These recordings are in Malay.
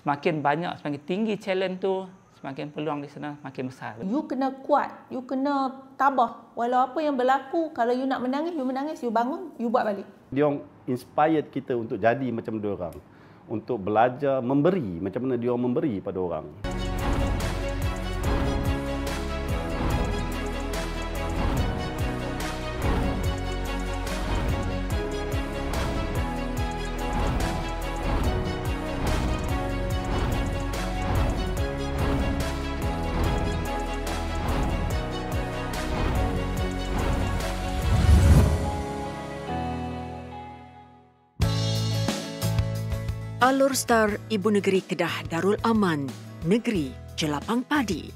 semakin banyak, semakin tinggi challenge tu, semakin peluang di sana makin besar. You kena kuat, you kena tabah. Walau apa yang berlaku, kalau you nak menangis, you bangun, you buat balik. Dia orang inspired kita untuk jadi macam dia orang. Untuk belajar memberi, macam mana dia orang memberi pada orang. Alor Star Ibu Negeri Kedah Darul Aman, Negeri Jelapang Padi.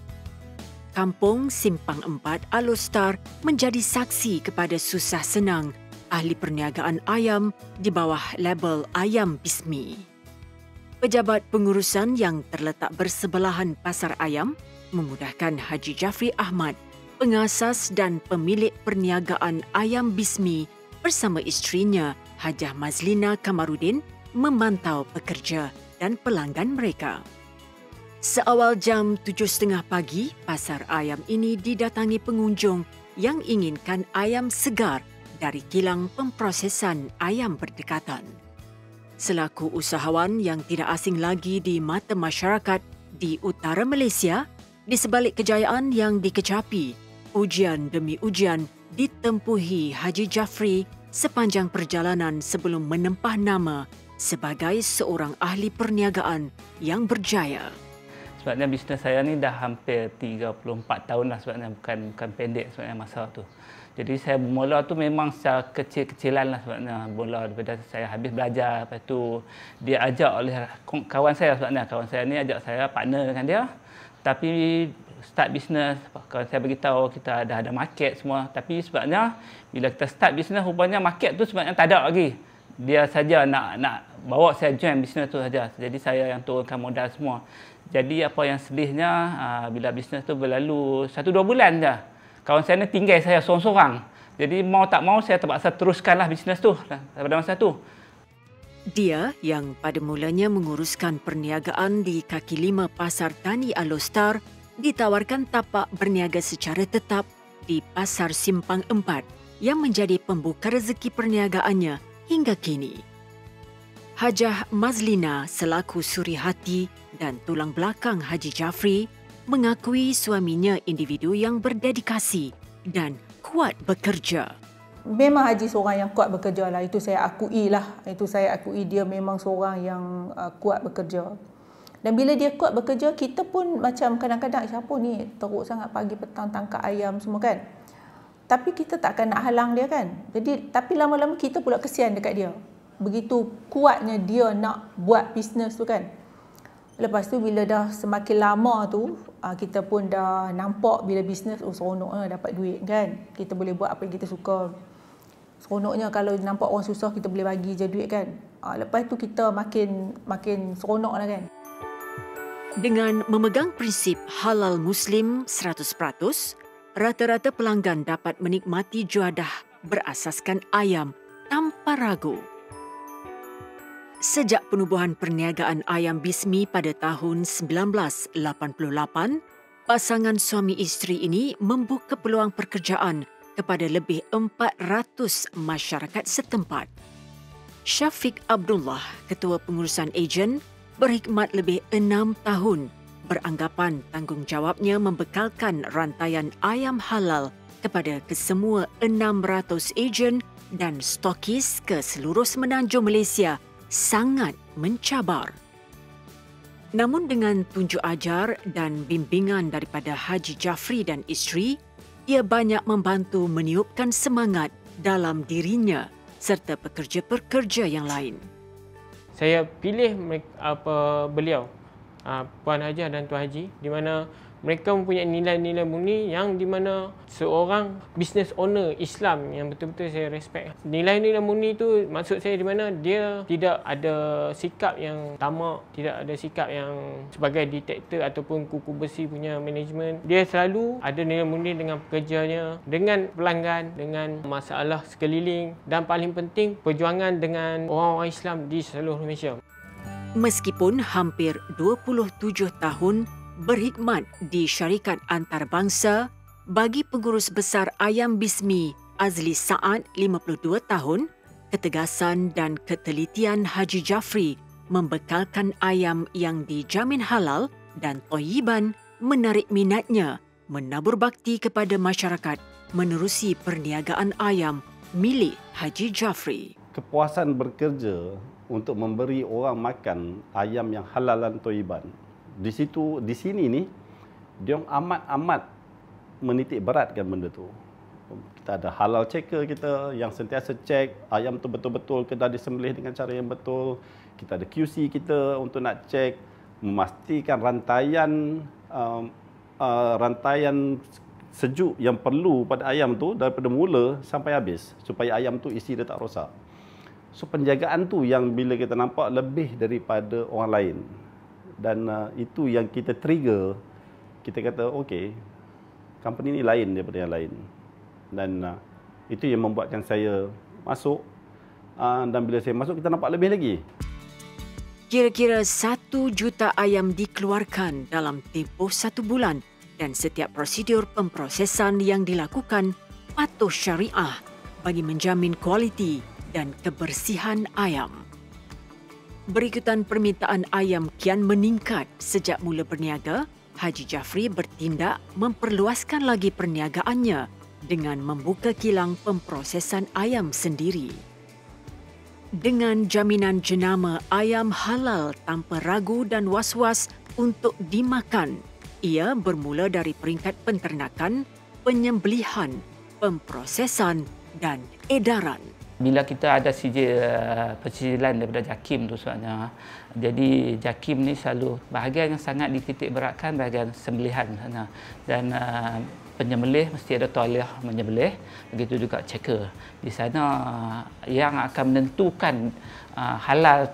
Kampung Simpang 4 Alor Star menjadi saksi kepada susah senang ahli perniagaan ayam di bawah label Ayam Bismi. Pejabat pengurusan yang terletak bersebelahan pasar ayam memudahkan Haji Jafri Ahmad, pengasas dan pemilik perniagaan Ayam Bismi bersama isterinya Hajah Mazlina Kamarudin memantau pekerja dan pelanggan mereka. Seawal jam 7.30 pagi, pasar ayam ini didatangi pengunjung yang inginkan ayam segar dari kilang pemprosesan ayam berdekatan. Selaku usahawan yang tidak asing lagi di mata masyarakat di utara Malaysia, di sebalik kejayaan yang dikecapi, ujian demi ujian ditempuhi Haji Jafri sepanjang perjalanan sebelum menempah nama sebagai seorang ahli perniagaan yang berjaya. Sebabnya bisnes saya ni dah hampir 34 tahun lah sebabnya, bukan pendek sebabnya masa tu. Jadi saya bermula tu memang secara kecil-kecilan lah sebabnya. Mula daripada saya habis belajar, lepas tu dia ajak oleh kawan saya sebabnya. Kawan saya ni ajak saya partner dengan dia. Tapi start bisnes, kawan saya beritahu kita dah ada market semua. Tapi sebabnya bila kita start bisnes, rupanya market tu sebabnya tak ada lagi. Dia saja nak bawa saya join bisnes tu saja. Jadi saya yang turunkan modal semua. Jadi apa yang sedihnya, bila bisnes tu berlalu 1-2 bulan je, kawan saya ni tinggal saya seorang-seorang. Jadi mau tak mau saya terpaksa teruskanlah bisnes tu pada masa tu. Dia yang pada mulanya menguruskan perniagaan di kaki 5 Pasar Tani Alor Star ditawarkan tapak berniaga secara tetap di Pasar Simpang 4 yang menjadi pembuka rezeki perniagaannya hingga kini. Hajah Mazlina selaku suri hati dan tulang belakang Haji Jafri mengakui suaminya individu yang berdedikasi dan kuat bekerja. Memang Haji seorang yang kuat bekerja lah. Itu saya akui lah. Itu saya akui dia memang seorang yang kuat bekerja. Dan bila dia kuat bekerja, kita pun macam kadang-kadang siapa ni teruk sangat pagi petang tangkap ayam semua kan. Tapi kita takkan nak halang dia kan. Jadi tapi lama-lama kita pula kesian dekat dia. Begitu kuatnya dia nak buat bisnes tu kan. Lepas tu bila dah semakin lama tu, kita pun dah nampak bila bisnes seronok dapat duit kan. Kita boleh buat apa yang kita suka. Seronoknya kalau nampak orang susah kita boleh bagi je duit kan. Lepas tu kita makin seronok lah kan. Dengan memegang prinsip halal Muslim 100%, rata-rata pelanggan dapat menikmati juadah berasaskan ayam tanpa ragu. Sejak penubuhan perniagaan Ayam Bismi pada tahun 1988, pasangan suami isteri ini membuka peluang pekerjaan kepada lebih 400 masyarakat setempat. Syafiq Abdullah, Ketua Pengurusan Ejen, berkhidmat lebih 6 tahun, beranggapan tanggungjawabnya membekalkan rantaian ayam halal kepada kesemua 600 ejen dan stokis ke seluruh semenanjung Malaysia sangat mencabar. Namun dengan tunjuk ajar dan bimbingan daripada Haji Jafri dan isteri, ia banyak membantu meniupkan semangat dalam dirinya serta pekerja-pekerja yang lain. Saya pilih beliau, Puan Hajah dan Tuan Haji, di mana mereka mempunyai nilai-nilai murni yang di mana seorang business owner Islam yang betul-betul saya respect. Nilai-nilai murni itu maksud saya di mana dia tidak ada sikap yang tamak, tidak ada sikap yang sebagai diktator ataupun kuku besi punya management. Dia selalu ada nilai murni dengan pekerjanya, dengan pelanggan, dengan masalah sekeliling dan paling penting perjuangan dengan orang-orang Islam di seluruh Malaysia. Meskipun hampir 27 tahun berkhidmat di syarikat antarabangsa, bagi pengurus besar Ayam Bismi Azli Saad 52 tahun, ketegasan dan ketelitian Haji Jafri membekalkan ayam yang dijamin halal dan thayyiban menarik minatnya menabur bakti kepada masyarakat menerusi perniagaan ayam milik Haji Jafri. Kepuasan bekerja untuk memberi orang makan ayam yang halal dan thayyiban. Di sini ni, dia amat menitik beratkan benda tu. Kita ada halal checker kita yang sentiasa cek ayam tu betul-betul kena disembelih dengan cara yang betul. Kita ada QC kita untuk nak cek, memastikan rantaian sejuk yang perlu pada ayam tu daripada mula sampai habis supaya ayam tu isi dia tak rosak. So penjagaan tu yang bila kita nampak lebih daripada orang lain. Dan itu yang kita trigger, kita kata okey, company ni lain daripada yang lain. Dan itu yang membuatkan saya masuk, dan bila saya masuk kita nampak lebih lagi. Kira-kira 1 juta ayam dikeluarkan dalam tempoh 1 bulan dan setiap prosedur pemprosesan yang dilakukan patuh syariah bagi menjamin kualiti dan kebersihan ayam. Berikutan permintaan ayam kian meningkat sejak mula berniaga, Haji Jafri bertindak memperluaskan lagi perniagaannya dengan membuka kilang pemprosesan ayam sendiri. Dengan jaminan jenama ayam halal tanpa ragu dan was-was untuk dimakan, ia bermula dari peringkat penternakan, penyembelihan, pemprosesan dan edaran. Bila kita ada sijil persijilan daripada JAKIM tu sebenarnya, jadi JAKIM ni selalu bahagian yang sangat dititik beratkan bahagian sembelihan sebenarnya. Dan penyembelih mesti ada tauliah menyembelih, begitu juga checker. Di sana yang akan menentukan halal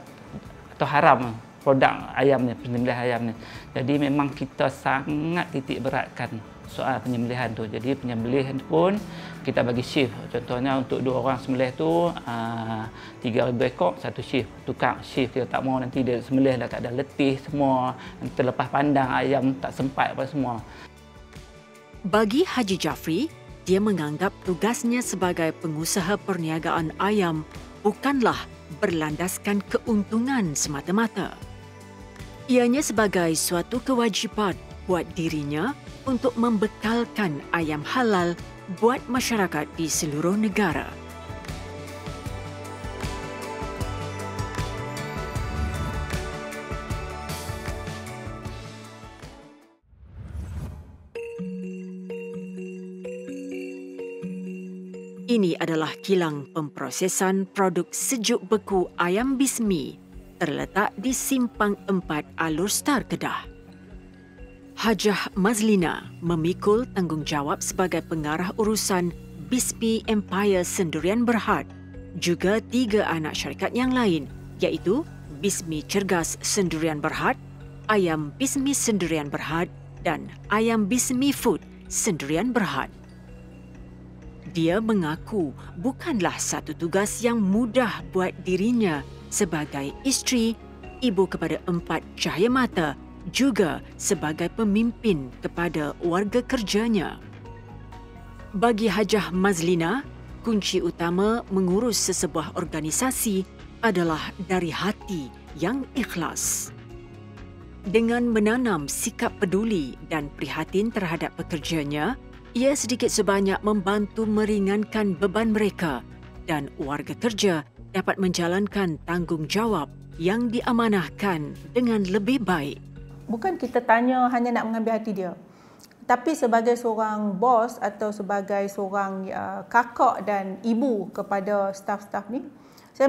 atau haram produk ayam ni, penyembelihan ayam ni. Jadi memang kita sangat titik beratkan soal penyembelihan tu. Jadi penyembelihan pun kita bagi shift. Contohnya untuk 2 orang sembelih tu 3,000 ekor satu shift. Tukar shift, kita tak mau nanti dia sembelih dah keadaan letih semua, terlepas pandang ayam tak sempat apa semua. Bagi Haji Jafri, dia menganggap tugasnya sebagai pengusaha perniagaan ayam bukanlah berlandaskan keuntungan semata-mata. Ianya sebagai suatu kewajipan buat dirinya untuk membekalkan ayam halal buat masyarakat di seluruh negara. Ini adalah kilang pemprosesan produk sejuk beku Ayam Bismi terletak di Simpang 4 Alor Star, Kedah. Hajah Mazlina memikul tanggungjawab sebagai pengarah urusan Bismi Empire Sendirian Berhad, juga 3 anak syarikat yang lain iaitu Bismi Cergas Sendirian Berhad, Ayam Bismi Sendirian Berhad dan Ayam Bismi Food Sendirian Berhad. Dia mengaku bukanlah satu tugas yang mudah buat dirinya sebagai isteri, ibu kepada 4 cahaya mata, juga sebagai pemimpin kepada warga kerjanya. Bagi Hajah Mazlina, kunci utama mengurus sesebuah organisasi adalah dari hati yang ikhlas. Dengan menanam sikap peduli dan prihatin terhadap pekerjanya, ia sedikit sebanyak membantu meringankan beban mereka dan warga kerja dapat menjalankan tanggungjawab yang diamanahkan dengan lebih baik. Bukan kita tanya hanya nak mengambil hati dia. Tapi sebagai seorang bos atau sebagai seorang kakak dan ibu kepada staf-staf ni, saya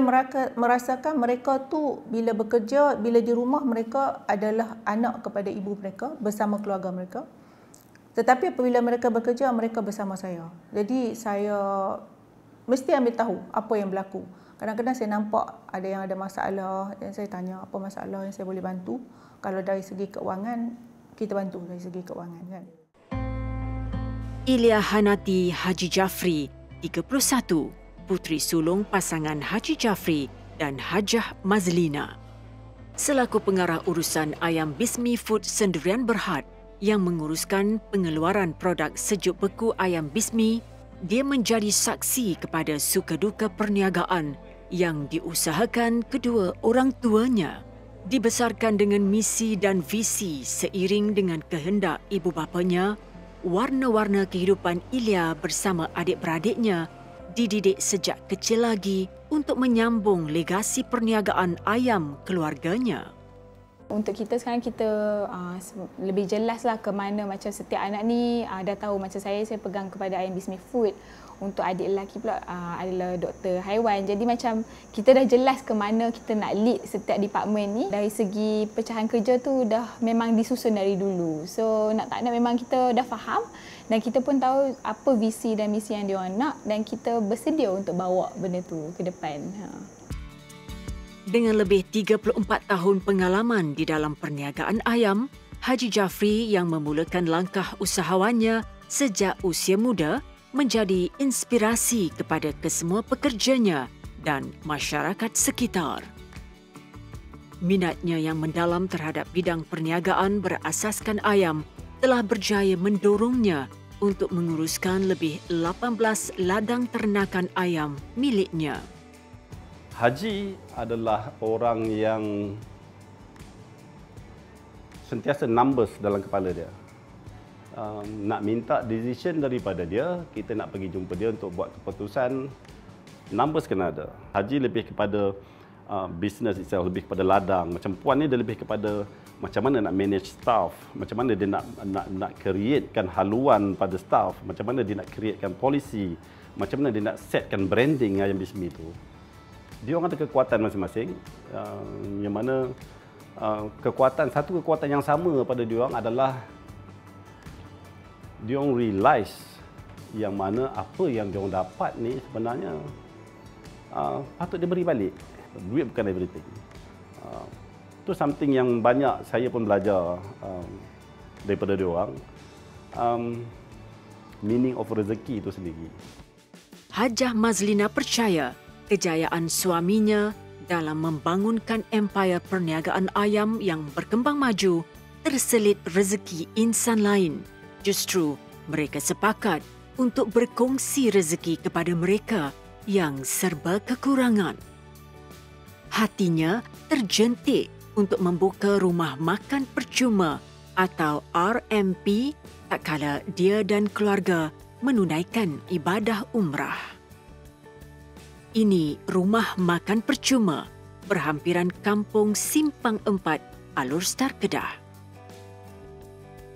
merasakan mereka tu bila bekerja, bila di rumah mereka adalah anak kepada ibu mereka bersama keluarga mereka. Tetapi apabila mereka bekerja, mereka bersama saya. Jadi saya mesti ambil tahu apa yang berlaku. Kadang-kadang saya nampak ada yang ada masalah dan saya tanya apa masalah yang saya boleh bantu. Kalau dari segi keuangan, kita bantu dari segi keuangan kan. Ilia Hanati Haji Jafri, 31, puteri sulung pasangan Haji Jafri dan Hajah Mazlina. selaku pengarah urusan Ayam Bismi Food Sendirian Berhad yang menguruskan pengeluaran produk sejuk beku Ayam Bismi, dia menjadi saksi kepada suka duka perniagaan yang diusahakan kedua orang tuanya. Dibesarkan dengan misi dan visi seiring dengan kehendak ibu bapanya, warna-warna kehidupan Ilya bersama adik-beradiknya dididik sejak kecil lagi untuk menyambung legasi perniagaan ayam keluarganya. Untuk kita sekarang kita lebih jelaslah ke mana macam setiap anak ni dah tahu macam saya pegang kepada Ayam Bismi Food. Untuk adik lelaki pula adalah doktor haiwan. Jadi macam kita dah jelas ke mana kita nak lead setiap department ni. Dari segi pecahan kerja tu dah memang disusun dari dulu. So nak tak nak memang kita dah faham dan kita pun tahu apa visi dan misi yang diorang nak dan kita bersedia untuk bawa benda tu ke depan. Dengan lebih 34 tahun pengalaman di dalam perniagaan ayam, Haji Jafri yang memulakan langkah usahawannya sejak usia muda menjadi inspirasi kepada kesemua pekerjanya dan masyarakat sekitar. Minatnya yang mendalam terhadap bidang perniagaan berasaskan ayam telah berjaya mendorongnya untuk menguruskan lebih 18 ladang ternakan ayam miliknya. Haji adalah orang yang sentiasa numbers dalam kepala dia. Nak minta decision daripada dia, kita nak pergi jumpa dia untuk buat keputusan, numbers kena ada. Haji lebih kepada business itself, lebih kepada ladang. Macam Puan ni dia lebih kepada macam mana nak manage staff, macam mana dia nak createkan haluan pada staff, macam mana dia nak createkan policy, macam mana dia nak setkan branding Ayam Bismi tu. Dia orang ada kekuatan masing-masing, yang mana satu kekuatan yang sama pada dia orang adalah dia orang realize yang mana apa yang dia orang dapat ni sebenarnya patut dia beri balik. Duit bukan everything. Itu something yang banyak saya pun belajar daripada dia orang. Meaning of rezeki itu sendiri. Hajah Mazlina percaya kejayaan suaminya dalam membangunkan empayar perniagaan ayam yang berkembang maju terselit rezeki insan lain. Justru mereka sepakat untuk berkongsi rezeki kepada mereka yang serba kekurangan. Hatinya terjentik untuk membuka rumah makan percuma atau RMP tak kala dia dan keluarga menunaikan ibadah umrah. Ini rumah makan percuma berhampiran kampung Simpang 4, Alor Star, Kedah.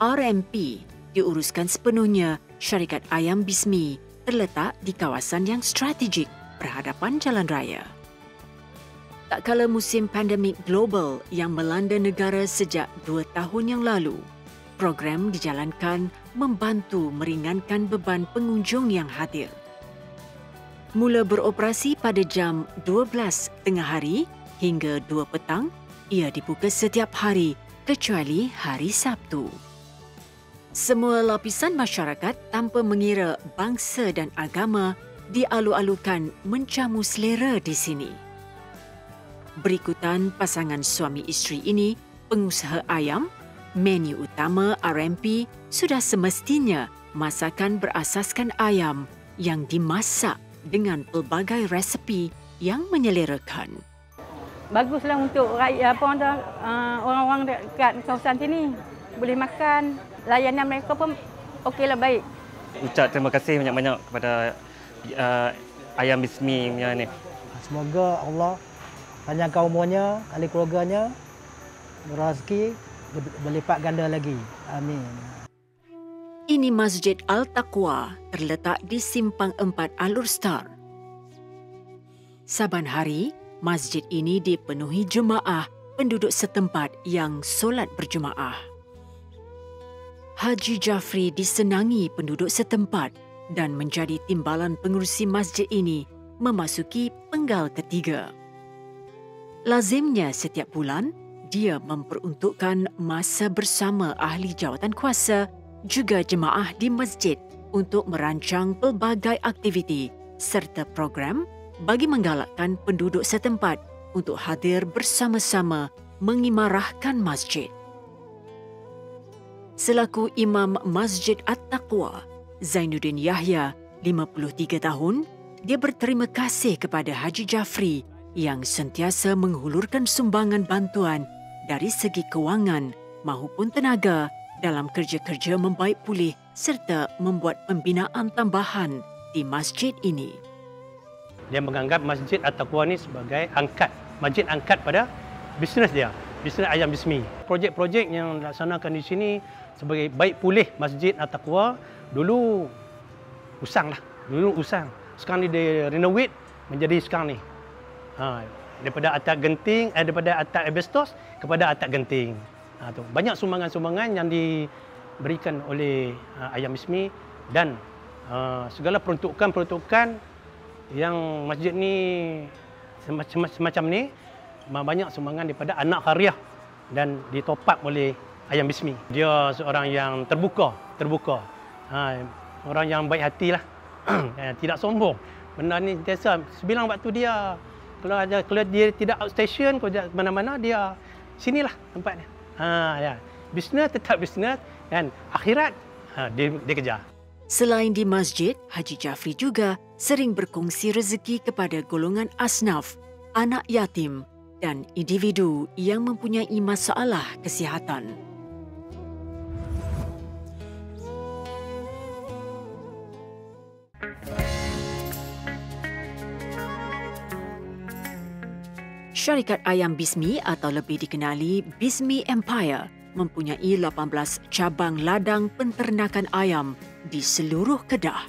RMP diuruskan sepenuhnya syarikat Ayam Bismi terletak di kawasan yang strategik berhadapan jalan raya. Tak kala musim pandemik global yang melanda negara sejak 2 tahun yang lalu, program dijalankan membantu meringankan beban pengunjung yang hadir. Mula beroperasi pada jam 12 tengah hari hingga 2 petang, ia dibuka setiap hari kecuali hari Sabtu. Semua lapisan masyarakat tanpa mengira bangsa dan agama dialu-alukan menjamu selera di sini. Berikutan pasangan suami isteri ini, pengusaha ayam, menu utama RMP sudah semestinya masakan berasaskan ayam yang dimasak dengan pelbagai resepi yang menyelerakan. Baguslah untuk rakyat orang-orang dekat kawasan sini boleh makan. Layanan mereka pun okeylah, baik. Ucap terima kasih banyak-banyak kepada Ayam Bismi punya ni. Semoga Allah panjangkan umurnya, ahli keluarganya, rezeki berlipat ganda lagi. Amin. Ini Masjid Al-Taqwa terletak di Simpang 4 Alor Star. Saban hari, masjid ini dipenuhi jemaah penduduk setempat yang solat berjemaah. Haji Jafri disenangi penduduk setempat dan menjadi timbalan pengurusi masjid ini memasuki penggal ketiga. Lazimnya setiap bulan, dia memperuntukkan masa bersama ahli jawatan kuasa juga jemaah di masjid untuk merancang pelbagai aktiviti serta program bagi menggalakkan penduduk setempat untuk hadir bersama-sama mengimarahkan masjid. Selaku Imam Masjid At-Taqwa, Zainuddin Yahya, 53 tahun, dia berterima kasih kepada Haji Jafri yang sentiasa menghulurkan sumbangan bantuan dari segi kewangan maupun tenaga dalam kerja-kerja membaik pulih serta membuat pembinaan tambahan di masjid ini. Dia menganggap Masjid At-Taqwa ni sebagai masjid angkat pada bisnes dia, bisnes ayam bismi. Projek-projek yang dilaksanakan di sini sebagai baik pulih Masjid At-Taqwa, dulu usang. Sekarang ni dia renovate menjadi sekarang ni. Daripada atap genting, daripada atap asbestos kepada atap genting. Banyak sumbangan-sumbangan yang diberikan oleh ayam bismi dan segala peruntukan yang masjid ni semacam ni banyak sumbangan daripada anak hariah dan ditopap oleh ayam bismi. Dia seorang yang terbuka. Orang yang baik hatilah. Tidak sombong. Benda ni biasa sebilang waktu dia kalau dia tidak outstation ke mana-mana, dia sinilah tempatnya. Ya. Bisnes tetap bisnes dan akhirat dia kejar. Selain di masjid, Haji Jafri juga sering berkongsi rezeki kepada golongan asnaf, anak yatim dan individu yang mempunyai masalah kesihatan. Syarikat Ayam Bismi atau lebih dikenali Bismi Empire mempunyai 18 cabang ladang penternakan ayam di seluruh Kedah.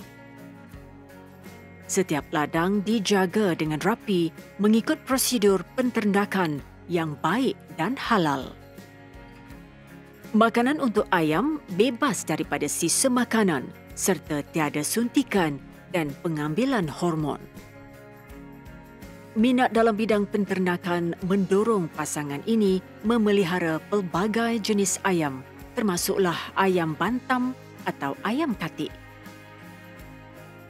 Setiap ladang dijaga dengan rapi mengikut prosedur penternakan yang baik dan halal. Makanan untuk ayam bebas daripada sisa makanan serta tiada suntikan dan pengambilan hormon. Minat dalam bidang penternakan mendorong pasangan ini memelihara pelbagai jenis ayam, termasuklah ayam bantam atau ayam katik.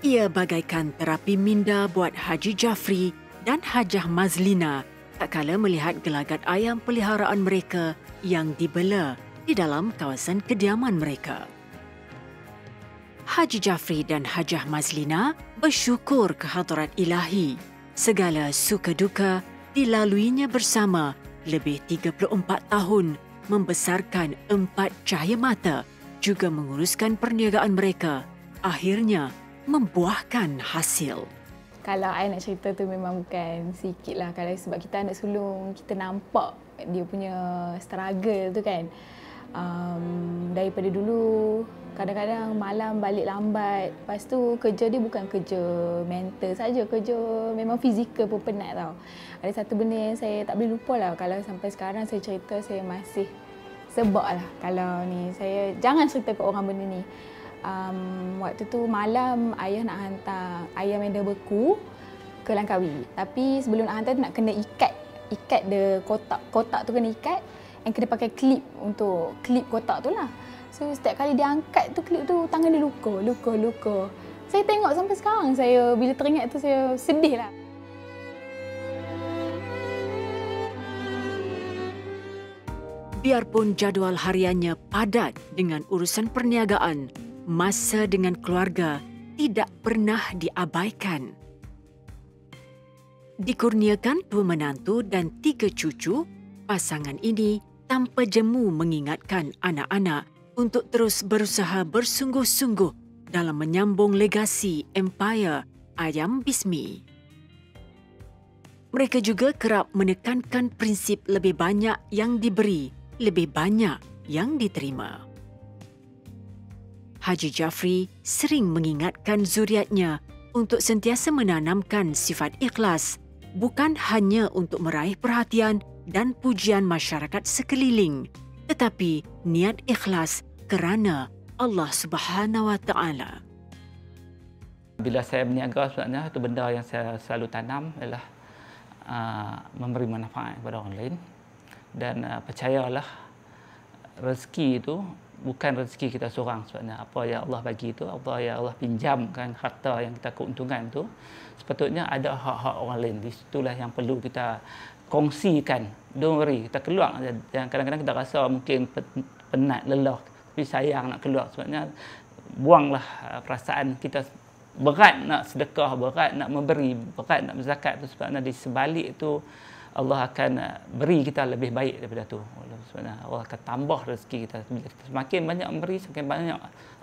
Ia bagaikan terapi minda buat Haji Jafri dan Hajah Mazlina tak kala melihat gelagat ayam peliharaan mereka yang dibela di dalam kawasan kediaman mereka. Haji Jafri dan Hajah Mazlina bersyukur kehadrat Ilahi. Segala suka duka dilaluinya bersama lebih 34 tahun membesarkan 4 cahaya mata juga menguruskan perniagaan mereka akhirnya membuahkan hasil. Kalau saya nak cerita tu memang bukan sikit lah. Kalau sebab kita anak sulung, kita nampak dia punya struggle tu kan. Daripada dulu kadang-kadang malam balik lambat. Lepas tu kerja dia bukan kerja mental saja, kerja memang fizikal pun penat tau. Ada satu benda yang saya tak boleh lupa lah. Kalau sampai sekarang saya cerita, saya masih sebab lah. Kalau ni saya jangan cerita ke orang benda ni. Waktu tu malam ayah nak hantar ayam yang dah beku ke Langkawi. Tapi sebelum nak hantar nak kena ikat dia kotak tu kena ikat. Yang kena pakai klip untuk klip kotak tu lah. So setiap kali dia angkat tu klip tu, tangan dia luka. Saya tengok sampai sekarang, saya bila teringat tu saya sedih lah. Biarpun jadual hariannya padat dengan urusan perniagaan, masa dengan keluarga tidak pernah diabaikan. Dikurniakan 2 menantu dan 3 cucu, pasangan ini tanpa jemu mengingatkan anak-anak untuk terus berusaha bersungguh-sungguh dalam menyambung legasi empire Ayam Bismi. Mereka juga kerap menekankan prinsip lebih banyak yang diberi, lebih banyak yang diterima. Haji Jafri sering mengingatkan zuriatnya untuk sentiasa menanamkan sifat ikhlas, bukan hanya untuk meraih perhatian dan pujian masyarakat sekeliling, tetapi niat ikhlas kerana Allah Subhanahu Wa Taala. Bila saya berniaga, sebenarnya itu benda yang saya selalu tanam ialah memberi manfaat kepada orang lain. Dan percayalah, rezeki itu bukan rezeki kita seorang sebenarnya. Apa yang Allah bagi itu, apa yang Allah pinjamkan, harta yang kita keuntungan itu, sepatutnya ada hak-hak orang lain. Di situlah yang perlu kita kongsikan. Don't worry, kita keluar. Dan kadang-kadang kita rasa mungkin penat, lelah, tapi sayang nak keluar. Sebabnya buanglah perasaan kita berat nak sedekah, berat nak memberi, berat nak berzakat tu. Sebabnya di sebalik itu Allah akan beri kita lebih baik daripada tu. Sebabnya Allah akan tambah rezeki kita. Bila kita semakin banyak memberi, semakin banyak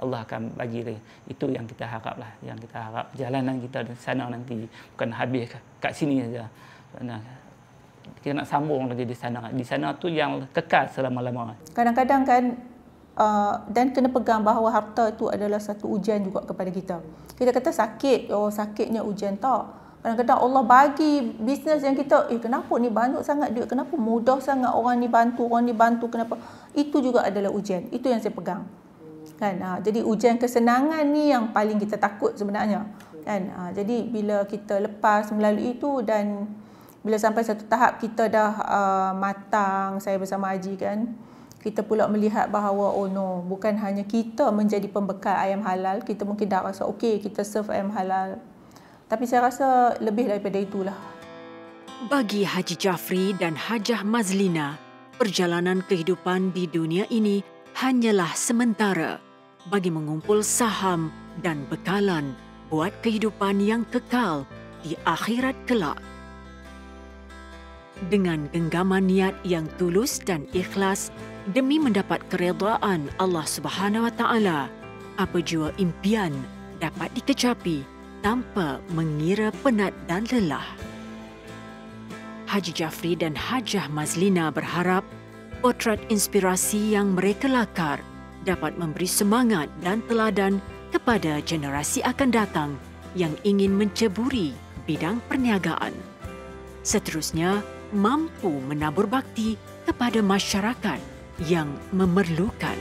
Allah akan bagi lagi. Itu yang kita haraplah. Yang kita harap perjalanan kita di sana nanti bukan habis kat sini saja. Sebabnya kita nak sambung lagi di sana. Di sana tu yang kekal selama-lamanya. Kadang-kadang kan dan kena pegang bahawa harta itu adalah satu ujian juga kepada kita. Kita kata sakit, sakitnya ujian tak. Kadang-kadang Allah bagi bisnes yang kita, kenapa ni banyak sangat duit, kenapa mudah sangat orang ni bantu, kenapa? Itu juga adalah ujian. Itu yang saya pegang. Kan? Jadi ujian kesenangan ni yang paling kita takut sebenarnya. Kan? Jadi bila kita lepas melalui itu dan bila sampai satu tahap kita dah matang, saya bersama Haji kan, kita pula melihat bahawa bukan hanya kita menjadi pembekal ayam halal, kita mungkin dah rasa okey kita serve ayam halal. Tapi saya rasa lebih daripada itulah. Bagi Haji Jafri dan Hajah Mazlina, perjalanan kehidupan di dunia ini hanyalah sementara bagi mengumpul saham dan bekalan buat kehidupan yang kekal di akhirat kelak. Dengan genggaman niat yang tulus dan ikhlas demi mendapat keredaan Allah Subhanahu Wa Taala, apa jua impian dapat dikecapi tanpa mengira penat dan lelah. Haji Jafri dan Hajah Mazlina berharap potret inspirasi yang mereka lakar dapat memberi semangat dan teladan kepada generasi akan datang yang ingin menceburi bidang perniagaan. Seterusnya, mampu menabur bakti kepada masyarakat yang memerlukan.